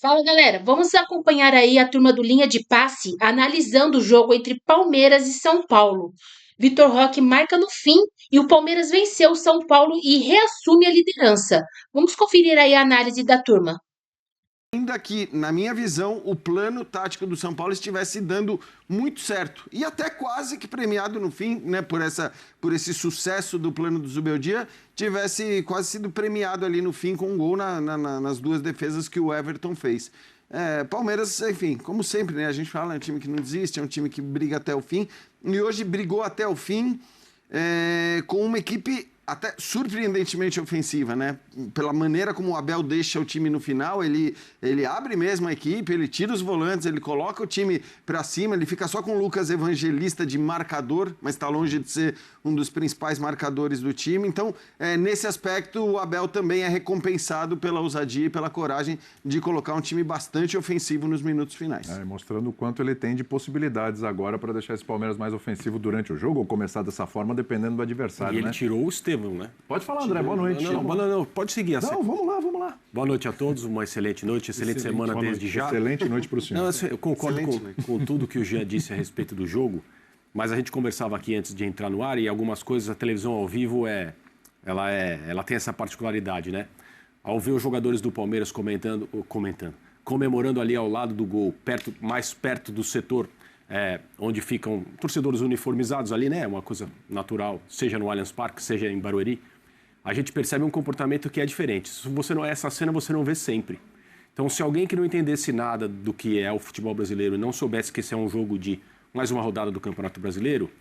Fala, galera. Vamos acompanhar aí a turma do Linha de Passe analisando o jogo entre Palmeiras e São Paulo. Vitor Roque marca no fim e o Palmeiras venceu o São Paulo e reassume a liderança. Vamos conferir aí a análise da turma. Ainda que, na minha visão, o plano tático do São Paulo estivesse dando muito certo. E até quase que premiado no fim, né, por esse sucesso do plano do Zubeldia, tivesse quase sido premiado ali no fim com um gol nas duas defesas que o Everton fez. Palmeiras, enfim, como sempre, né, a gente fala, é um time que não desiste, é um time que briga até o fim. E hoje brigou até o fim com uma equipe até surpreendentemente ofensiva, né? Pela maneira como o Abel deixa o time no final, ele abre mesmo a equipe, ele tira os volantes, ele coloca o time para cima, ele fica só com o Lucas Evangelista de marcador, mas está longe de ser um dos principais marcadores do time. Então, nesse aspecto, o Abel também é recompensado pela ousadia e pela coragem de colocar um time bastante ofensivo nos minutos finais. Mostrando o quanto ele tem de possibilidades agora para deixar esse Palmeiras mais ofensivo durante o jogo ou começar dessa forma, dependendo do adversário. E ele tirou o Estevão, né? Pode falar, André. Boa noite. Não, pode seguir. Não, vamos lá. Boa noite a todos, uma excelente noite, excelente semana desde já. Excelente noite para o senhor. Não, eu concordo com tudo que o Jean disse a respeito do jogo, mas a gente conversava aqui antes de entrar no ar e algumas coisas, a televisão ao vivo, ela tem essa particularidade, né? Ao ver os jogadores do Palmeiras comemorando ali ao lado do gol, mais perto do setor, onde ficam torcedores uniformizados ali, né? Uma coisa natural, seja no Allianz Parque, seja em Barueri, a gente percebe um comportamento que é diferente. Se você não é essa cena, você não vê sempre. Então, se alguém que não entendesse nada do que é o futebol brasileiro e não soubesse que esse é um jogo de mais uma rodada do Campeonato Brasileiro,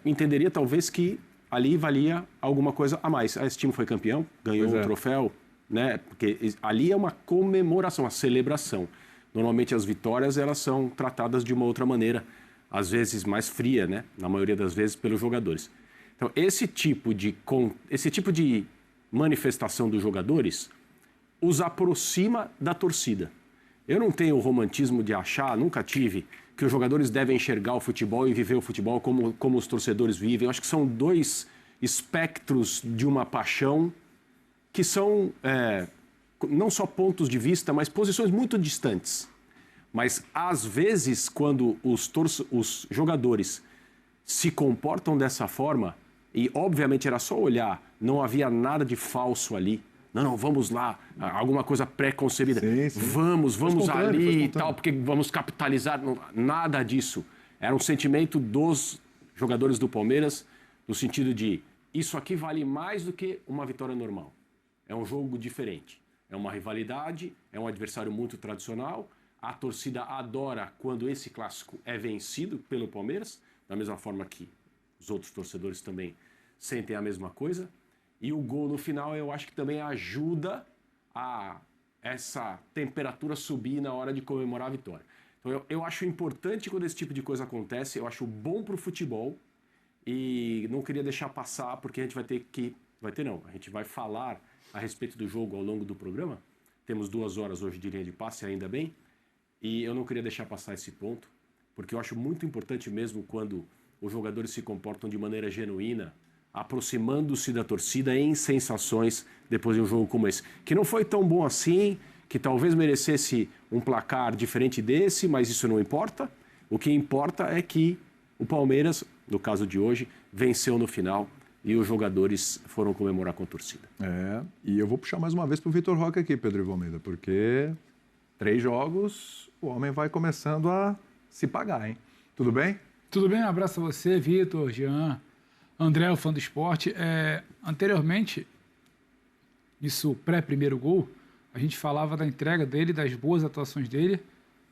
entenderia talvez que ali valia alguma coisa a mais. Esse time foi campeão, ganhou um troféu, né? Porque ali é uma comemoração, uma celebração. Normalmente as vitórias elas são tratadas de uma outra maneira, às vezes mais fria, né? Na maioria das vezes pelos jogadores. Então, esse tipo de manifestação dos jogadores os aproxima da torcida. Eu não tenho o romantismo de achar, nunca tive, que os jogadores devem enxergar o futebol e viver o futebol como os torcedores vivem. Eu acho que são dois espectros de uma paixão que são não só pontos de vista, mas posições muito distantes. Mas, às vezes, quando os jogadores se comportam dessa forma, e obviamente era só olhar, não havia nada de falso ali. Não, vamos lá, alguma coisa pré-concebida. Sim. Vamos ali e tal, porque vamos capitalizar. Nada disso. Era um sentimento dos jogadores do Palmeiras, no sentido de isso aqui vale mais do que uma vitória normal. É um jogo diferente. É uma rivalidade, é um adversário muito tradicional. A torcida adora quando esse clássico é vencido pelo Palmeiras, da mesma forma que os outros torcedores também sentem a mesma coisa. E o gol no final eu acho que também ajuda a essa temperatura subir na hora de comemorar a vitória. Então eu acho importante quando esse tipo de coisa acontece, eu acho bom para o futebol e não queria deixar passar porque a gente a gente vai falar a respeito do jogo ao longo do programa. Temos 2 horas hoje de linha de passe, ainda bem, e eu não queria deixar passar esse ponto, porque eu acho muito importante mesmo quando os jogadores se comportam de maneira genuína, aproximando-se da torcida em sensações depois de um jogo como esse. Que não foi tão bom assim, que talvez merecesse um placar diferente desse, mas isso não importa. O que importa é que o Palmeiras, no caso de hoje, venceu no final e os jogadores foram comemorar com a torcida. E eu vou puxar mais uma vez para o Vitor Roque aqui, Pedro Ivo Almeida, porque 3 jogos, o homem vai começando a se pagar, hein? Tudo bem? Tudo bem, um abraço a você, Vitor, Jean, André, o fã do esporte. Anteriormente, isso pré-primeiro gol, a gente falava da entrega dele, das boas atuações dele,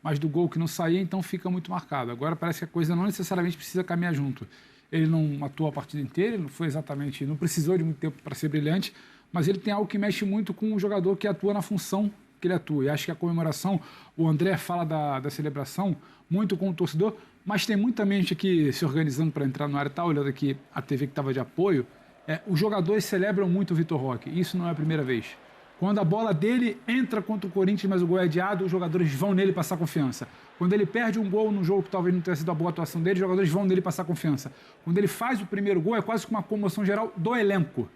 mas do gol que não saía, então fica muito marcado. Agora parece que a coisa não necessariamente precisa caminhar junto. Ele não atuou a partida inteira, não precisou de muito tempo para ser brilhante, mas ele tem algo que mexe muito com o jogador que atua na função que ele atua. E acho que a comemoração, o André fala da celebração, muito com o torcedor, mas tem muita gente aqui se organizando para entrar no ar e tal, olhando aqui a TV que estava de apoio. Os jogadores celebram muito o Vitor Roque, isso não é a primeira vez. Quando a bola dele entra contra o Corinthians, mas o gol é adiado, os jogadores vão nele passar confiança. Quando ele perde um gol num jogo que talvez não tenha sido a boa atuação dele, os jogadores vão nele passar confiança. Quando ele faz o primeiro gol, é quase que uma comoção geral do elenco.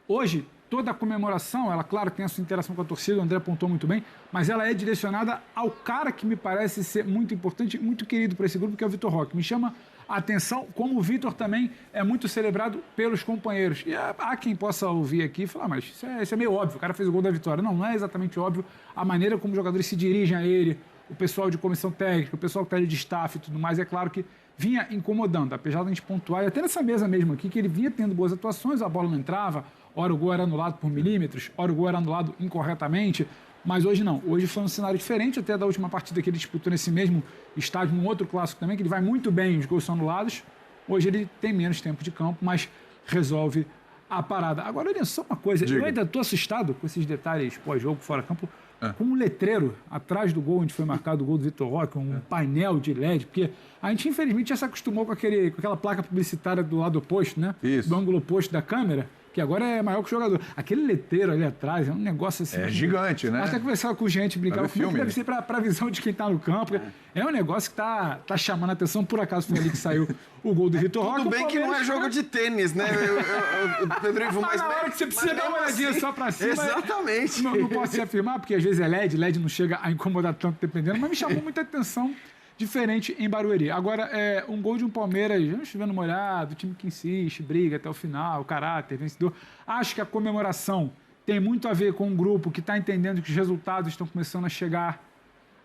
Hoje, toda a comemoração, ela, claro, tem a sua interação com a torcida, o André apontou muito bem, mas ela é direcionada ao cara que me parece ser muito importante, muito querido para esse grupo, que é o Vitor Roque. Me chama a atenção como o Vitor também é muito celebrado pelos companheiros. E há quem possa ouvir aqui e falar, mas isso é meio óbvio, o cara fez o gol da vitória. Não, não é exatamente óbvio a maneira como os jogadores se dirigem a ele, o pessoal de comissão técnica, o pessoal que está ali de staff e tudo mais, é claro que vinha incomodando, apesar de a gente pontuar, e até nessa mesa mesmo aqui, que ele vinha tendo boas atuações, a bola não entrava, ora o gol era anulado por milímetros, ora o gol era anulado incorretamente, mas hoje não. Hoje foi um cenário diferente até da última partida que ele disputou nesse mesmo estádio, num outro clássico também, que ele vai muito bem, os gols são anulados. Hoje ele tem menos tempo de campo, mas resolve a parada. Agora, olha só uma coisa, eu ainda estou assustado com esses detalhes pós-jogo, fora-campo, com um letreiro atrás do gol onde foi marcado o gol do Vitor Roque, um painel de LED, porque a gente infelizmente já se acostumou com aquela placa publicitária do lado oposto, né? Isso. Do ângulo oposto da câmera, que agora é maior que o jogador. Aquele letreiro ali atrás é um negócio assim... É gigante, né? Até conversava com gente, brincava como é que deve ser para a visão de quem está no campo. É um negócio que tá chamando a atenção. Por acaso foi ali que saiu o gol do Vitor Roque. Tudo bem que não é jogo de tênis, né, Pedro Ivo? Mas na hora que você precisa dar uma olhadinha só para cima... Exatamente. Não posso se afirmar, porque às vezes é LED não chega a incomodar tanto dependendo, mas me chamou muita atenção, diferente em Barueri. Agora, um gol de um Palmeiras, chovendo molhado, time que insiste, briga até o final, caráter, vencedor. Acho que a comemoração tem muito a ver com um grupo que está entendendo que os resultados estão começando a chegar.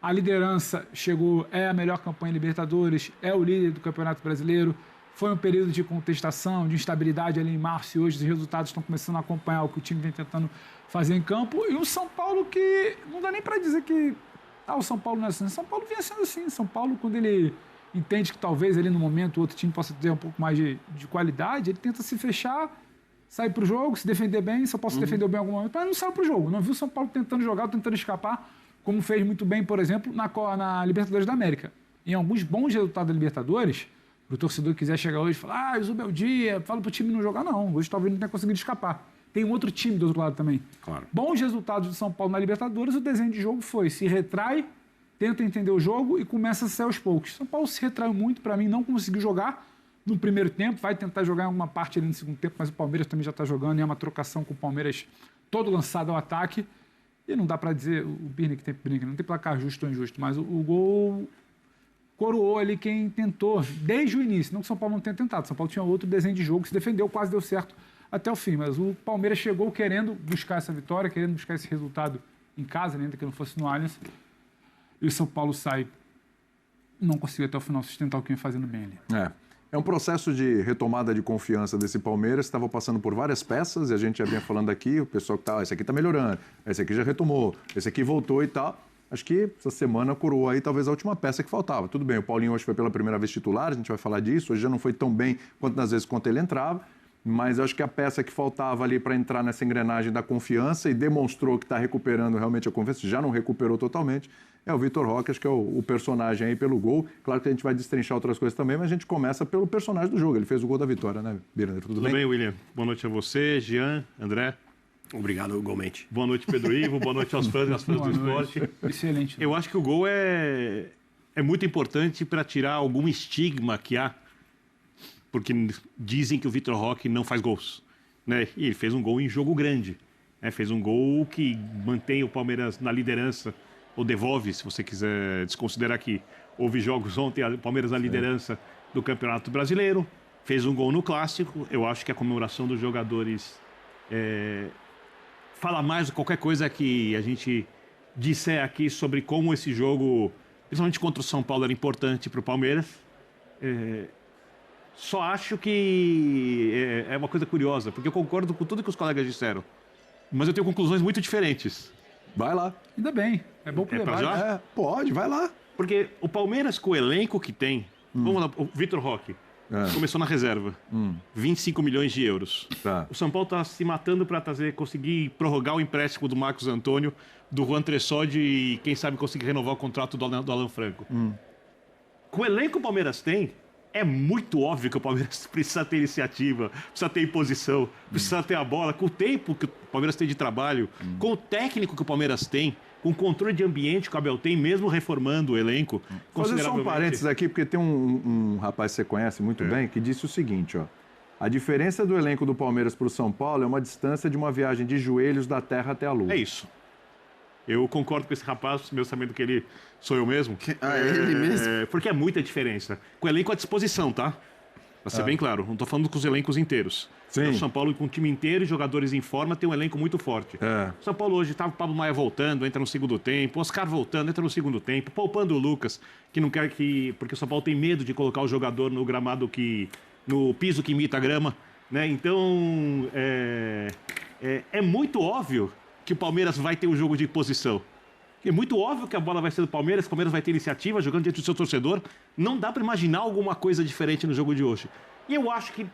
A liderança chegou, é a melhor campanha em Libertadores, é o líder do Campeonato Brasileiro. Foi um período de contestação, de instabilidade ali em março e hoje os resultados estão começando a acompanhar o que o time vem tentando fazer em campo. E um São Paulo que não dá nem para dizer que o São Paulo não é assim. São Paulo vinha sendo assim. São Paulo, quando ele entende que talvez ali no momento o outro time possa ter um pouco mais de qualidade, ele tenta se fechar, sair para o jogo, se defender bem. São Paulo se defendeu bem em algum momento, mas não saiu para o jogo. Não viu o São Paulo tentando jogar, tentando escapar, como fez muito bem, por exemplo, na Libertadores da América. Em alguns bons resultados da Libertadores, para o torcedor que quiser chegar hoje e falar, o Zubel Dia, fala para o time não jogar, não. Hoje talvez não tenha conseguido escapar. Tem um outro time do outro lado também. Claro. Bons resultados de São Paulo na Libertadores, o desenho de jogo foi: se retrai, tenta entender o jogo e começa a sair aos poucos. São Paulo se retraiu muito, para mim, não conseguiu jogar no primeiro tempo, vai tentar jogar em alguma parte ali no segundo tempo, mas o Palmeiras também já está jogando, e é uma trocação com o Palmeiras todo lançado ao ataque. E não dá para dizer, o Birne que tem brinca, não tem placar justo ou injusto, mas o gol coroou ali quem tentou desde o início. Não que o São Paulo não tenha tentado, São Paulo tinha outro desenho de jogo, se defendeu, quase deu certo até o fim, mas o Palmeiras chegou querendo buscar essa vitória, querendo buscar esse resultado em casa, ainda que não fosse no Allianz, e o São Paulo não conseguiu até o final sustentar o que vinha fazendo bem ali. É um processo de retomada de confiança desse Palmeiras, estava passando por várias peças, e a gente já vinha falando aqui, o pessoal que esse aqui está melhorando, esse aqui já retomou, esse aqui voltou e tal. Acho que essa semana coroou aí talvez a última peça que faltava. Tudo bem, o Paulinho hoje foi pela primeira vez titular, a gente vai falar disso, hoje já não foi tão bem quanto nas vezes quanto ele entrava, mas acho que a peça que faltava ali para entrar nessa engrenagem da confiança e demonstrou que está recuperando realmente a confiança, já não recuperou totalmente, é o Vitor Roque, acho que é o personagem aí pelo gol. Claro que a gente vai destrinchar outras coisas também, mas a gente começa pelo personagem do jogo. Ele fez o gol da vitória, né, Birner? Tudo bem? Tudo bem, William? Boa noite a você, Jean, André. Obrigado, igualmente. Boa noite, Pedro Ivo. Boa noite aos fãs e às fãs do esporte. Excelente. Eu acho que o gol é muito importante para tirar algum estigma que há, porque dizem que o Vitor Roque não faz gols, né? E ele fez um gol em jogo grande, né? Fez um gol que mantém o Palmeiras na liderança, ou devolve, se você quiser desconsiderar que houve jogos ontem, o Palmeiras na liderança do Campeonato Brasileiro, fez um gol no Clássico. Eu acho que a comemoração dos jogadores fala mais do que qualquer coisa que a gente disser aqui sobre como esse jogo, principalmente contra o São Paulo, era importante para o Palmeiras. Só acho que é uma coisa curiosa, porque eu concordo com tudo que os colegas disseram, mas eu tenho conclusões muito diferentes. Vai lá. Ainda bem, é bom pro pra debate. já? Pode, vai lá. Porque o Palmeiras, com o elenco que tem, vamos lá, o Vitor Roque começou na reserva, 25 milhões de euros. Tá. O São Paulo está se matando para conseguir prorrogar o empréstimo do Marcos Antônio, do Juan Tressode e quem sabe conseguir renovar o contrato do Alan Franco. Com o elenco que o Palmeiras tem, é muito óbvio que o Palmeiras precisa ter iniciativa, precisa ter imposição, precisa ter a bola. Com o tempo que o Palmeiras tem de trabalho, com o técnico que o Palmeiras tem, com o controle de ambiente que o Abel tem, mesmo reformando o elenco. Fazer só um parênteses aqui, porque tem um rapaz que você conhece muito bem, que disse o seguinte, ó. A diferença do elenco do Palmeiras para o São Paulo é uma distância de uma viagem de joelhos da terra até a lua. É isso. Eu concordo com esse rapaz, mesmo sabendo que ele sou eu mesmo. Ele mesmo? Porque é muita diferença. Com o elenco à disposição, tá? Pra ser bem claro, não tô falando com os elencos inteiros. Sim. O São Paulo, com o time inteiro e jogadores em forma, tem um elenco muito forte. O São Paulo hoje tava o Pablo Maia voltando, entra no segundo tempo. Oscar voltando, entra no segundo tempo. Poupando o Lucas, que não quer que... Porque o São Paulo tem medo de colocar o jogador no gramado no piso que imita a grama, né? Então, é muito óbvio que o Palmeiras vai ter um jogo de posição. É muito óbvio que a bola vai ser do Palmeiras, o Palmeiras vai ter iniciativa, jogando diante do seu torcedor. Não dá para imaginar alguma coisa diferente no jogo de hoje. E eu acho que...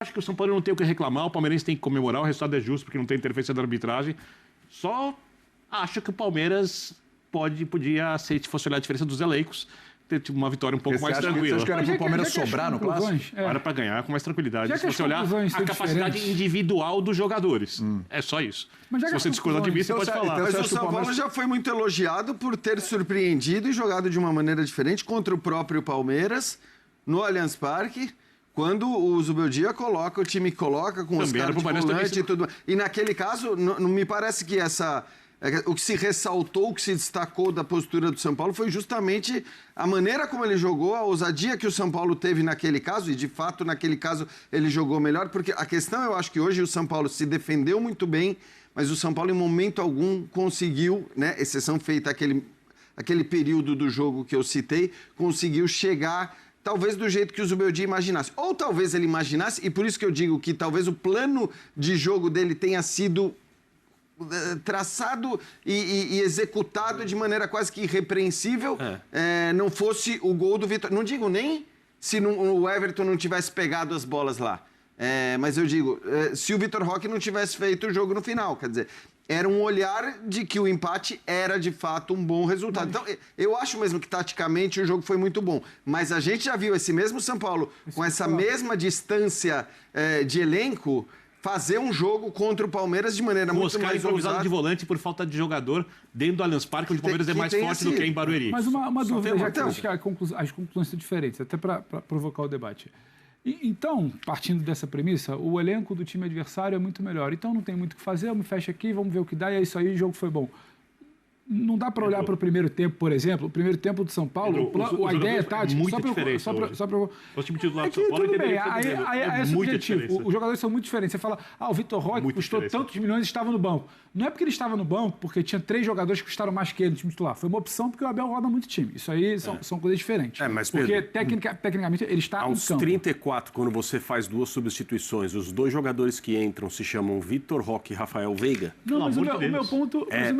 Acho que o São Paulo não tem o que reclamar, o palmeirense tem que comemorar, o resultado é justo porque não tem interferência da arbitragem. Só acho que o Palmeiras podia, se fosse olhar a diferença dos elencos, ter tipo, uma vitória um pouco mais tranquila. Você acha que era para o Palmeiras sobrar no clássico? Era para ganhar com mais tranquilidade. Já Se que você olhar a capacidade individual dos jogadores. É só isso. Mas já se que você discordar de mim, você pode falar. Mas o São Paulo já foi muito elogiado por ter surpreendido e jogado de uma maneira diferente contra o próprio Palmeiras no Allianz Parque. Quando o Zubeldia coloca, o time coloca com os caras de volante e tudo. E naquele caso, não me parece que o que se ressaltou, o que se destacou da postura do São Paulo foi justamente a maneira como ele jogou, a ousadia que o São Paulo teve naquele caso, e de fato naquele caso ele jogou melhor, porque a questão eu acho que hoje o São Paulo se defendeu muito bem, mas o São Paulo em momento algum conseguiu, né, exceção feita aquele período do jogo que eu citei, conseguiu chegar talvez do jeito que o Zubeldia imaginasse. Ou talvez ele imaginasse, e por isso que eu digo que talvez o plano de jogo dele tenha sido traçado e executado de maneira quase que irrepreensível, não fosse o gol do Vitor. Não digo nem se o Everton não tivesse pegado as bolas lá, mas eu digo, se o Vitor Roque não tivesse feito o jogo no final, quer dizer, era um olhar de que o empate era de fato um bom resultado. Então, eu acho mesmo que taticamente o jogo foi muito bom, mas a gente já viu esse mesmo São Paulo com essa mesma distância de elenco fazer um jogo contra o Palmeiras de maneira muito mais improvisado de volante por falta de jogador dentro do Allianz Parque, onde o Palmeiras é mais forte do que em Barueri. Mas uma dúvida, já que acho que as conclusões são diferentes, até para provocar o debate. Então, partindo dessa premissa, o elenco do time adversário é muito melhor. Então não tem muito o que fazer, eu me fecho aqui, vamos ver o que dá, e é isso aí, o jogo foi bom. Não dá para olhar para o primeiro tempo, por exemplo. O primeiro tempo do São Paulo, a ideia é tática. Muito diferente. O time titular do São Paulo tudo bem, aí é subjetivo. Os jogadores são muito diferentes. Você fala, o Vitor Roque custou tantos milhões e estava no banco. Não é porque ele estava no banco, porque tinha 3 jogadores que custaram mais que ele no time titular. Foi uma opção porque o Abel roda muito time. Isso aí são coisas diferentes. Mas, porque Pedro, tecnicamente ele está no campo. Aos 34, quando você faz 2 substituições, os 2 jogadores que entram se chamam Vitor Roque e Rafael Veiga. Não, mas o meu ponto é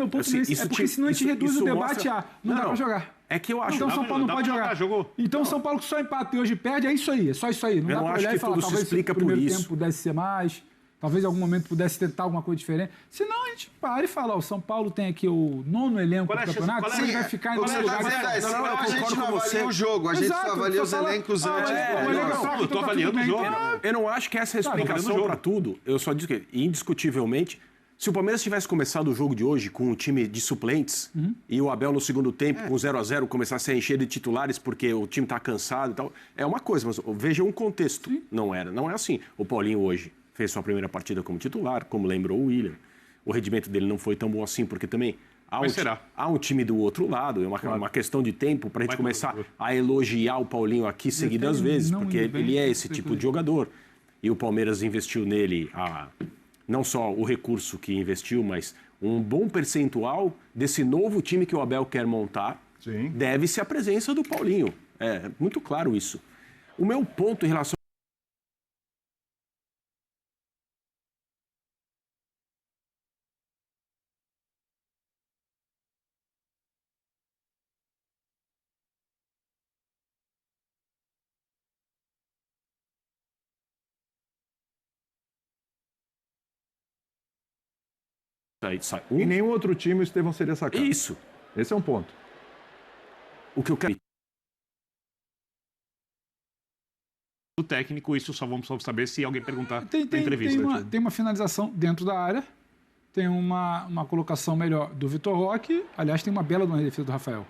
porque senão a gente reduz o debate não dá pra jogar. É que eu acho... Então o São Paulo não pode jogar. Então o São Paulo que só empata e hoje perde, é isso aí. É só isso aí. Não dá pra olhar e falar, talvez o primeiro tempo pudesse ser mais, talvez em algum momento pudesse tentar alguma coisa diferente. Senão a gente para e fala, o São Paulo tem aqui o 9º elenco do campeonato, ele vai ficar em primeiro lugar. A gente não avalia o jogo, a gente só avalia os elencos antes. Eu tô avaliando o jogo. Eu não acho que essa é a explicação para tudo. Eu só digo que, indiscutivelmente, se o Palmeiras tivesse começado o jogo de hoje com um time de suplentes e o Abel no segundo tempo, com 0-0, começasse a encher de titulares porque o time está cansado e tal, é uma coisa, mas veja um contexto. Não é assim. O Paulinho hoje fez sua primeira partida como titular, como lembrou o William. O rendimento dele não foi tão bom assim, porque também há um time do outro lado. É uma questão de tempo para a gente começar a elogiar o Paulinho aqui seguidas vezes, porque ele é esse tipo de jogador. E o Palmeiras investiu nele não só o recurso que investiu, mas um bom percentual desse novo time que o Abel quer montar. Sim. Deve-se à presença do Paulinho. É muito claro isso. O meu ponto em relação sai Em nenhum outro time o Estevão seria sacado. Isso. Esse é um ponto. O que eu quero... O técnico, isso só vamos saber se alguém perguntar na entrevista. Tem uma finalização dentro da área, tem uma colocação melhor do Vitor Roque, aliás, tem uma bela defesa do Rafael.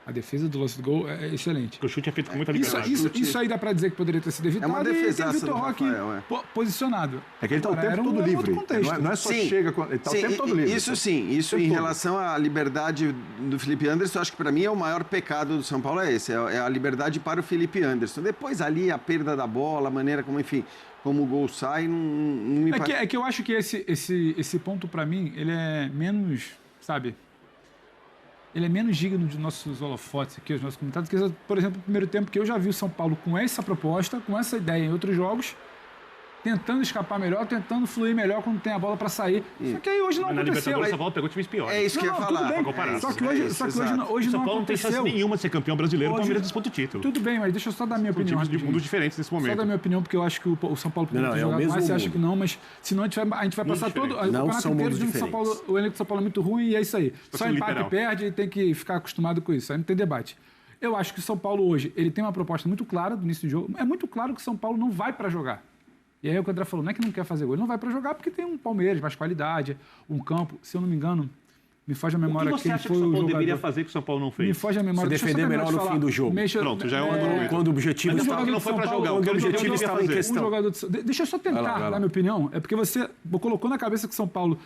A defesa do lance do gol é excelente. Porque o chute é feito com muita liberdade. Isso aí dá pra dizer que poderia ter sido evitado. uma E tem o defesaça Vitor do Roque Rafael, posicionado. É que ele tá o Agora, tempo era todo outro livre. contexto. Não é só Sim, chega... Ele tá o tempo todo livre. Isso sim, isso tempo em todo. relação à liberdade do Felipe Anderson, acho que para mim é o maior pecado do São Paulo, é esse, é a liberdade para o Felipe Anderson. Depois ali a perda da bola, a maneira como, enfim, como o gol sai, não me parece. É que eu acho que esse ponto, pra mim, ele é menos, sabe... Ele é menos digno de nossos holofotes aqui, os nossos comentários, que, por exemplo, no primeiro tempo que eu já vi o São Paulo com essa proposta, com essa ideia em outros jogos, tentando escapar melhor, tentando fluir melhor quando tem a bola pra sair. Só que aí hoje não Mas na aconteceu. Libertadores, o São Paulo pegou times piores. É isso que eu ia Não, falar. tudo bem. comparar. Só que hoje, exato. hoje O São não Paulo não tem aconteceu. chance nenhuma de ser campeão brasileiro, o Hoje- Palmeiras disputa o título. Tudo bem, mas deixa eu só dar a minha São opinião. times de rapidinho. mundos diferentes nesse Só momento. dar a minha opinião, porque eu acho que o São Paulo poderia Não, ter é o jogado mesmo mais, você acha mundo. que não, mas senão a gente vai passar todo o diferentes. Não campeonato são inteiro mundos dizendo que o São Paulo, o elenco do São Paulo é muito ruim e é isso aí. Só sendo empate literal. perde e tem que ficar acostumado com isso, aí não tem debate. Eu acho que o São Paulo hoje, ele tem uma proposta muito clara do início do jogo. É muito claro que o São Paulo não vai para jogar. E aí o André falou, não é que não quer fazer gol, ele não vai para jogar porque tem um Palmeiras, mais qualidade, um campo, se eu não me engano, me foge a O que memória você quem acha que foi o São o Paulo jogador. deveria fazer que o São Paulo não Me fez? foge a memória. Se Deixa eu só defender terminar melhor de no falar. fim do jogo. Pronto, já é um argumento. Quando o objetivo Mas está... que não foi pra jogar, Quando o que objetivo ele estava devia em fazer. questão. jogador deixa eu só tentar Vai lá. dar minha opinião. É porque você colocou na cabeça que o São Paulo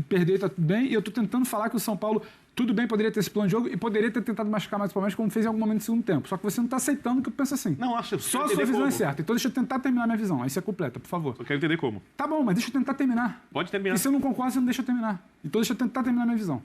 perder tá tudo bem, e eu tô tentando falar que o São Paulo, tudo bem, poderia ter esse plano de jogo e poderia ter tentado machucar mais o Palmeiras, como fez em algum momento do segundo tempo. Só que você não tá aceitando que eu penso assim. Não, acho que Só a sua visão é certa. Então deixa eu tentar terminar minha visão. Aí você completa, por favor. Eu quero entender como. Tá bom, mas deixa eu tentar terminar. Pode terminar. E se eu não concordo, você não deixa eu terminar. Então deixa eu tentar terminar minha visão.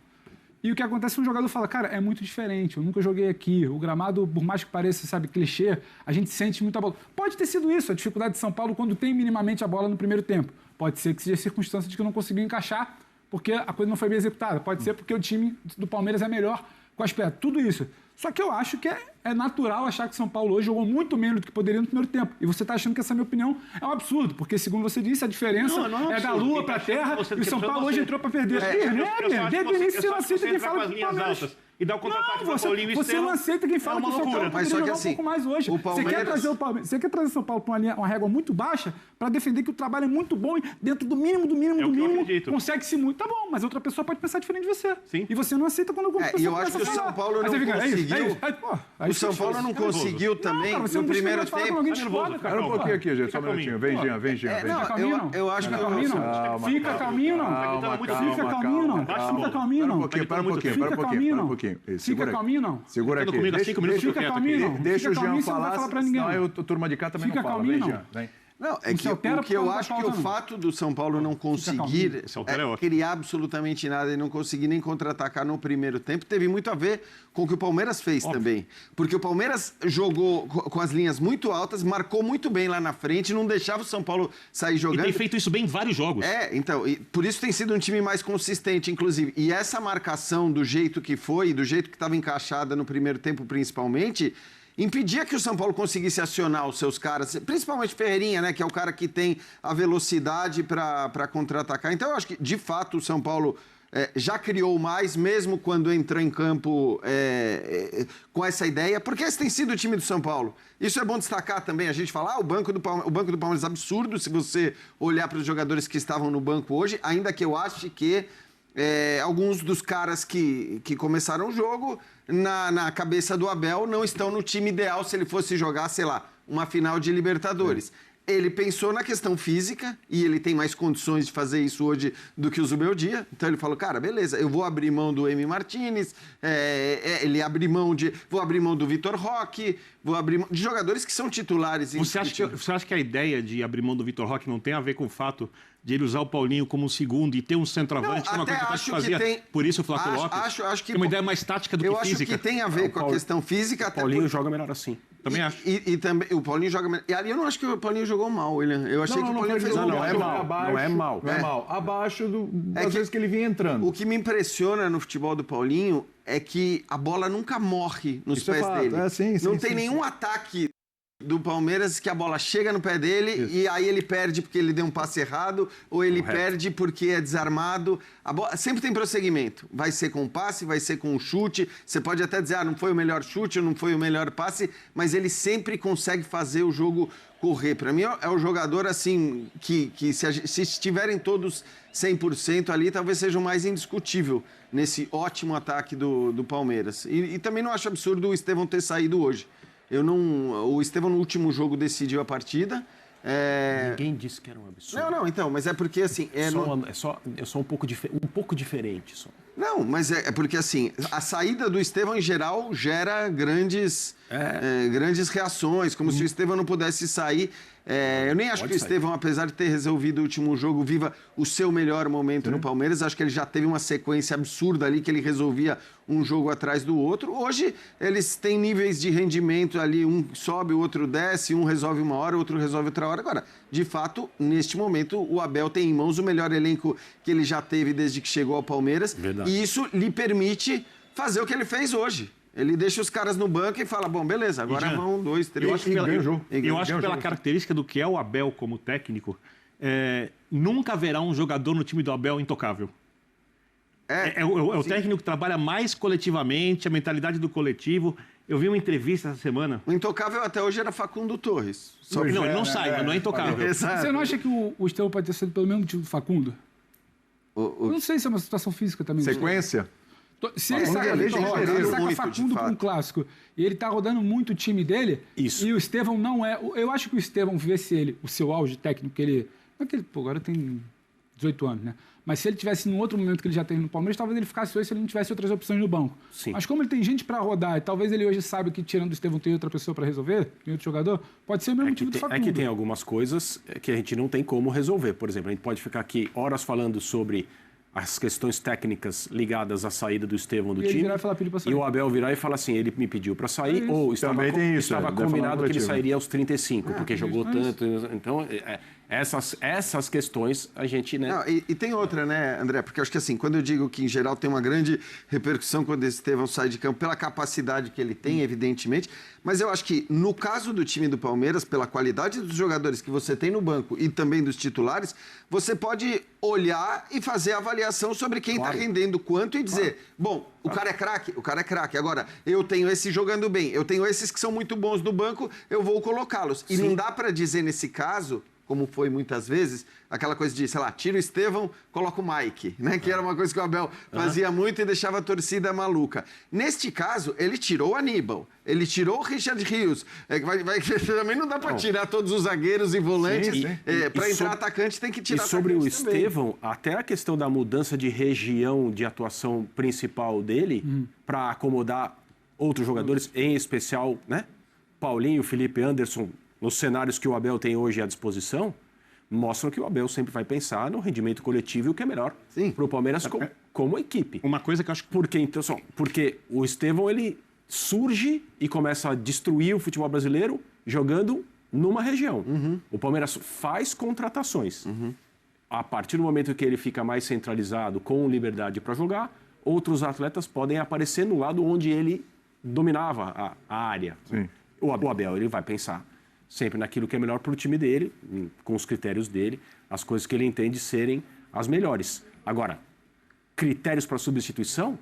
E o que acontece é que um jogador fala, cara, é muito diferente, eu nunca joguei aqui, o gramado, por mais que pareça, sabe, clichê, a gente sente muita bola. Pode ter sido isso, a dificuldade de São Paulo quando tem minimamente a bola no primeiro tempo. Pode ser que seja circunstância de que não conseguiu encaixar porque a coisa não foi bem executada. Pode ser porque o time do Palmeiras é melhor com as pernas. Tudo isso. Só que eu acho que é natural achar que São Paulo hoje jogou muito menos do que poderia no primeiro tempo. E você está achando que essa minha opinião é um absurdo, porque, segundo você disse, a diferença Não é é da absurdo. lua para a terra Você- e o São Paulo hoje entrou para perder. Eu só acho Desde que o início você você não aceita quem entra fala com as que o linhas Palmeiras... altas e dá o contra-ataque Não, para Paulinho e você Estevão. não aceita quem fala É uma que o São Paulo loucura. Mas poderia só que jogar assim, um pouco mais hoje. o Palmeiras- Você quer trazer o São Paulo para uma régua muito baixa para defender que o trabalho é muito bom e dentro do mínimo, do mínimo, É do o que eu mínimo, acredito. consegue-se muito. Tá bom, mas outra pessoa pode pensar diferente de você. Sim. E você não aceita quando alguma pessoa E eu acho começa que o a São falar. Paulo Aí não você fica, conseguiu. Aí O São Paulo não conseguiu também cara, você no não deixa primeiro eu falar tempo. quando alguém Tá discorda, nervoso, cara. Espera um pouquinho aqui, gente, só um Fica minutinho. calminho. Vem, Jean. não, Fica calminho, não. eu acho Fica que calminho, não. Calma, Fica calma. calminho, não. Calma, Fica calminho, não. Fica calminho, não. Espera um pouquinho. Fica calminho, não. Isso, Fica segura aí. calminho, não. Segura Ficando aqui. comigo há 5 minutos, Fica quieto calminho, aqui. não. Deixa Fica o Jean calminho, você não vai falar, falar pra ninguém. senão a turma de cá também Fica não fala. calminho, Vem, não. Jean, vem. Não, é Não que se altera o que eu por causa acho da que o pauta, não. fato do São Paulo não conseguir calminho. Se altera é ótimo. criar absolutamente nada e não conseguir nem contra-atacar no primeiro tempo teve muito a ver com o que o Palmeiras fez também. Porque o Palmeiras jogou com as linhas muito altas, marcou muito bem lá na frente, não deixava o São Paulo sair E jogando. tem feito isso bem em vários jogos. Então, e por isso tem sido um time mais consistente, inclusive. E essa marcação do jeito que foi, do jeito que estava encaixada no primeiro tempo, principalmente, impedia que o São Paulo conseguisse acionar os seus caras, principalmente Ferreirinha, né, que é o cara que tem a velocidade para contra-atacar. Então, eu acho que, de fato, o São Paulo já criou mais, mesmo quando entrou em campo com essa ideia, porque esse tem sido o time do São Paulo. Isso é bom destacar também. A gente fala, o banco do Palmeiras é absurdo se você olhar para os jogadores que estavam no banco hoje, ainda que eu ache que alguns dos caras que começaram o jogo, na cabeça do Abel, não estão no time ideal se ele fosse jogar, sei lá, uma final de Libertadores. Ele pensou na questão física e ele tem mais condições de fazer isso hoje do que o Zubeldia. Então ele falou, cara, beleza, eu vou abrir mão do Emi Martinez, vou abrir mão do Vitor Roque, vou abrir mão de jogadores que são titulares. Você acha que a ideia de abrir mão do Vitor Roque não tem a ver com o fato de ele usar o Paulinho como um segundo e ter um centroavante, que é uma coisa que acho fazia tem, por isso o Flávio Lopes? Acho que é uma ideia mais tática do que física. Eu acho que tem a ver com a questão física. O Paulinho joga melhor assim. Também acho. E também o Paulinho joga. E ali eu não acho que o Paulinho jogou mal, William. Eu achei que o Paulinho fez um não bom é jogo. mal. Não é mal. Não é mal. Abaixo das vezes que ele vinha entrando. O que me impressiona no futebol do Paulinho é que a bola nunca morre nos Isso é pés fato. dele. Sim, não sim, tem sim, nenhum ataque do Palmeiras que a bola chega no pé dele e aí ele perde porque ele deu um passe errado ou ele perde porque é desarmado. A bola sempre tem prosseguimento. Vai ser com passe, vai ser com chute. Você pode até dizer, não foi o melhor chute, não foi o melhor passe, mas ele sempre consegue fazer o jogo correr. Para mim, é o jogador, assim, que se estiverem todos 100% ali, talvez seja o mais indiscutível nesse ótimo ataque do Palmeiras. E também não acho absurdo o Estevão ter saído hoje. O Estevão, no último jogo, decidiu a partida. Ninguém disse que era um absurdo. Não, então, mas é porque, assim... É só um pouco diferente, só. Não, mas é porque, assim, a saída do Estevão, em geral, gera grandes reações, como se o Estevão não pudesse sair. Eu nem acho que o Estevão, apesar de ter resolvido o último jogo, viva o seu melhor momento no Palmeiras. Acho que ele já teve uma sequência absurda ali, que ele resolvia um jogo atrás do outro. Hoje, eles têm níveis de rendimento ali, um sobe, o outro desce, um resolve uma hora, o outro resolve outra hora. Agora, de fato, neste momento, o Abel tem em mãos o melhor elenco que ele já teve desde que chegou ao Palmeiras. Verdade. E isso lhe permite fazer o que ele fez hoje. Ele deixa os caras no banco e fala, bom, beleza, agora vão 2, 3... Eu acho que pela característica do que é o Abel como técnico, nunca haverá um jogador no time do Abel intocável. É o técnico que trabalha mais coletivamente, a mentalidade do coletivo. Eu vi uma entrevista essa semana. O intocável até hoje era Facundo Torres. Ele não sai, mas não é intocável. Você não acha que o Estevão pode ter sido pelo mesmo motivo do Facundo? Eu não sei se é uma situação física também. Sequência? Se ele saca Facundo para um clássico e ele tá rodando muito o time dele, isso. E o Estevão não é... Eu acho que o Estevão vivesse ele, o seu auge técnico, que ele... Não é que ele, agora tem 18 anos, né? Mas se ele tivesse num outro momento que ele já teve no Palmeiras, talvez ele ficasse hoje se ele não tivesse outras opções no banco. Sim. Mas como ele tem gente para rodar e talvez ele hoje saiba que tirando o Estevão tem outra pessoa para resolver, tem outro jogador, pode ser o mesmo motivo do Facundo. É que tem algumas coisas que a gente não tem como resolver. Por exemplo, a gente pode ficar aqui horas falando sobre as questões técnicas ligadas à saída do Estevão do time. E o Abel virar e falar assim, ele me pediu para sair, ou estava combinado que ele sairia aos 35, porque jogou tanto. Então, essas questões a gente... Né? Não, e tem outra, né, André? Porque eu acho que assim, quando eu digo que em geral tem uma grande repercussão quando o Estevão sai de campo, pela capacidade que ele tem, evidentemente, mas eu acho que no caso do time do Palmeiras, pela qualidade dos jogadores que você tem no banco e também dos titulares, você pode olhar e fazer a avaliação sobre quem está rendendo quanto e dizer, bom, o cara é craque. Agora, eu tenho esse jogando bem, eu tenho esses que são muito bons no banco, eu vou colocá-los. E não dá para dizer nesse caso, como foi muitas vezes, aquela coisa de, sei lá, tira o Estevão, coloca o Mike, né? Que era uma coisa que o Abel fazia muito e deixava a torcida maluca. Neste caso, ele tirou o Aníbal, ele tirou o Richard Rios. Também não dá para tirar todos os zagueiros e volantes. Para entrar atacante tem que tirar atacante. E sobre o Estevão, até a questão da mudança de região de atuação principal dele, para acomodar outros jogadores, em especial, né? Paulinho, Felipe Anderson, nos cenários que o Abel tem hoje à disposição, mostram que o Abel sempre vai pensar no rendimento coletivo e o que é melhor para o Palmeiras como equipe. Uma coisa que eu acho que... Porque o Estevão, ele surge e começa a destruir o futebol brasileiro jogando numa região. O Palmeiras faz contratações. A partir do momento que ele fica mais centralizado, com liberdade para jogar, outros atletas podem aparecer no lado onde ele dominava a área. O Abel, ele vai pensar sempre naquilo que é melhor para o time dele, com os critérios dele, as coisas que ele entende serem as melhores. Agora, critérios para substituição,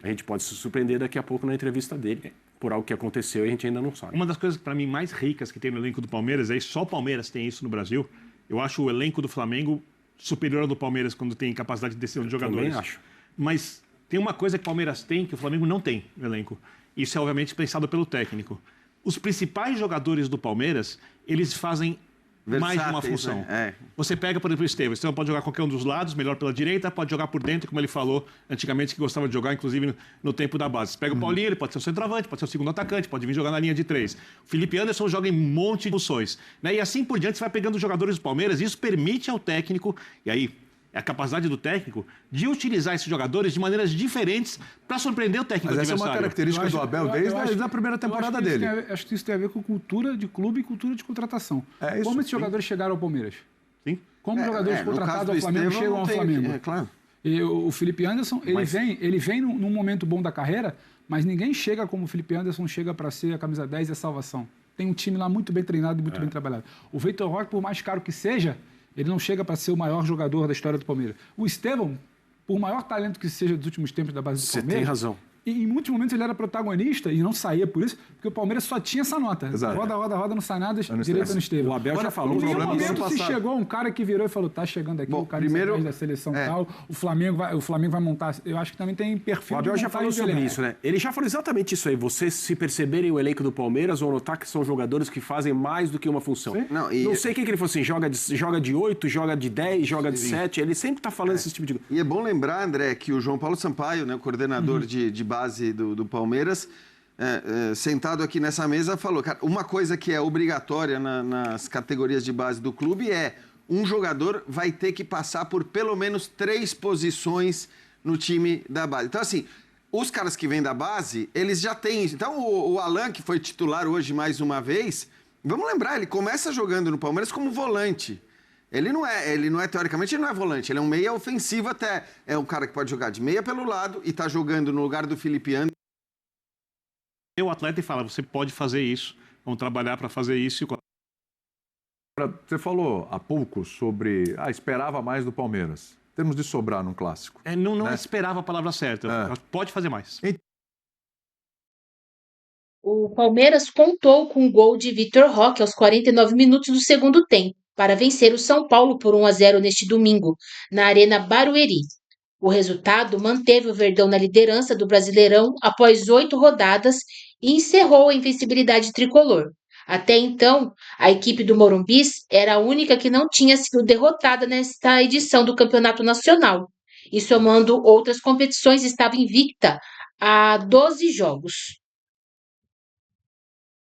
a gente pode se surpreender daqui a pouco na entrevista dele, por algo que aconteceu e a gente ainda não sabe. Uma das coisas, para mim, mais ricas que tem no elenco do Palmeiras, só o Palmeiras tem isso no Brasil, eu acho o elenco do Flamengo superior ao do Palmeiras quando tem capacidade de decisão de jogadores. Também acho. Mas tem uma coisa que o Palmeiras tem que o Flamengo não tem no elenco. Isso é, obviamente, pensado pelo técnico. Os principais jogadores do Palmeiras, eles fazem mais de uma função. Né? Você pega, por exemplo, o Estevão. O Estevão pode jogar qualquer um dos lados, melhor pela direita, pode jogar por dentro, como ele falou antigamente, que gostava de jogar, inclusive, no tempo da base. Você pega o Paulinho, ele pode ser o centroavante, pode ser o segundo atacante, pode vir jogar na linha de 3. O Felipe Anderson joga em um monte de funções. Né? E assim por diante, você vai pegando os jogadores do Palmeiras, e isso permite ao técnico, e aí é a capacidade do técnico de utilizar esses jogadores de maneiras diferentes para surpreender o técnico adversário. Mas essa é uma característica do Abel desde a primeira temporada dele. Acho que isso tem a ver com cultura de clube e cultura de contratação. Como esses jogadores chegaram ao Palmeiras? Sim. Como os jogadores contratados ao Flamengo chegam ao Flamengo? Claro. E o Felipe Anderson, ele vem num momento bom da carreira, mas ninguém chega como o Felipe Anderson chega para ser a camisa 10 e a salvação. Tem um time lá muito bem treinado e muito bem trabalhado. O Vitor Roque, por mais caro que seja, ele não chega para ser o maior jogador da história do Palmeiras. O Estevão, por maior talento que seja dos últimos tempos da base do Palmeiras... Você tem razão. em muitos momentos ele era protagonista e não saía por isso, porque o Palmeiras só tinha essa nota. Exato. Roda, não sai nada, direito não esteve. O Abel já falou Em nenhum problema do momento ano se passado. chegou um cara que virou e falou, tá chegando aqui, Bom, o cara primeiro- da seleção tal, o Flamengo vai montar. Eu acho que também tem perfil O Abel de já montagem falou de sobre elenco. isso, né? Ele já falou exatamente isso aí. Vocês, se perceberem o elenco do Palmeiras, vão notar que são jogadores que fazem mais do que uma função. Não, Não sei o que ele falou assim, joga de 8, joga de 10, joga de 7. Ele sempre tá falando esse tipo de coisa. E é bom lembrar, André, que o João Paulo Sampaio, né, o coordenador de base do Palmeiras, sentado aqui nessa mesa, falou, cara, uma coisa que é obrigatória nas categorias de base do clube é um jogador vai ter que passar por pelo menos 3 posições no time da base. Então, assim, os caras que vêm da base, eles já têm isso. Então, o Alan, que foi titular hoje mais uma vez, vamos lembrar, ele começa jogando no Palmeiras como volante. Ele não é, teoricamente, ele não é volante, ele é um meia ofensivo até. É um cara que pode jogar de meia pelo lado e tá jogando no lugar do Felipe Anderson. O atleta e fala, você pode fazer isso, vamos trabalhar para fazer isso. Você falou há pouco sobre... esperava mais do Palmeiras. Temos de sobrar num clássico. Não esperava a palavra certa. Pode fazer mais. O Palmeiras contou com o gol de Vitor Roque aos 49 minutos do segundo tempo, para vencer o São Paulo por 1-0 neste domingo, na Arena Barueri. O resultado manteve o Verdão na liderança do Brasileirão após 8 rodadas e encerrou a invencibilidade tricolor. Até então, a equipe do Morumbis era a única que não tinha sido derrotada nesta edição do Campeonato Nacional, e somando outras competições estava invicta a 12 jogos.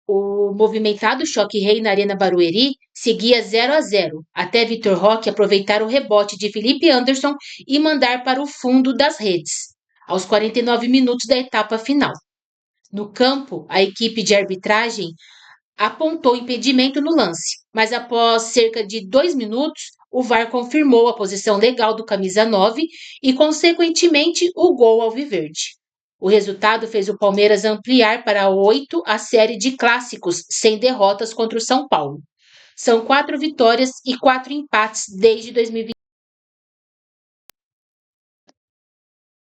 O movimentado Choque Rei na Arena Barueri seguia 0-0, até Vitor Roque aproveitar o rebote de Felipe Anderson e mandar para o fundo das redes, aos 49 minutos da etapa final. No campo, a equipe de arbitragem apontou impedimento no lance, mas após cerca de 2 minutos, o VAR confirmou a posição legal do camisa 9 e, consequentemente, o gol alviverde. O resultado fez o Palmeiras ampliar para 8 a série de clássicos sem derrotas contra o São Paulo. São 4 vitórias e 4 empates desde 2020.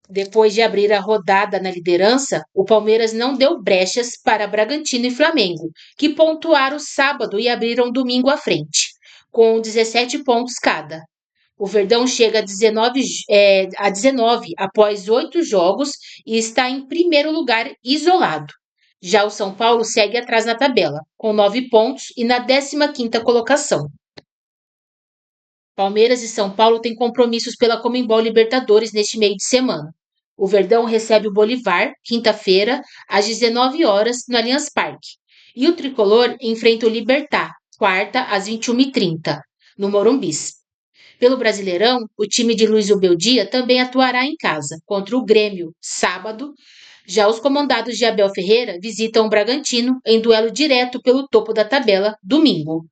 Depois de abrir a rodada na liderança, o Palmeiras não deu brechas para Bragantino e Flamengo, que pontuaram sábado e abriram domingo à frente, com 17 pontos cada. O Verdão chega a 19 após 8 jogos e está em primeiro lugar isolado. Já o São Paulo segue atrás na tabela, com 9 pontos e na 15ª colocação. Palmeiras e São Paulo têm compromissos pela Conmebol Libertadores neste meio de semana. O Verdão recebe o Bolívar, quinta-feira, às 19 horas, no Allianz Parque. E o Tricolor enfrenta o Libertad, quarta, às 21h30, no Morumbis. Pelo Brasileirão, o time de Luiz Ubeldia também atuará em casa, contra o Grêmio, sábado. Já os comandados de Abel Ferreira visitam o Bragantino em duelo direto pelo topo da tabela, domingo.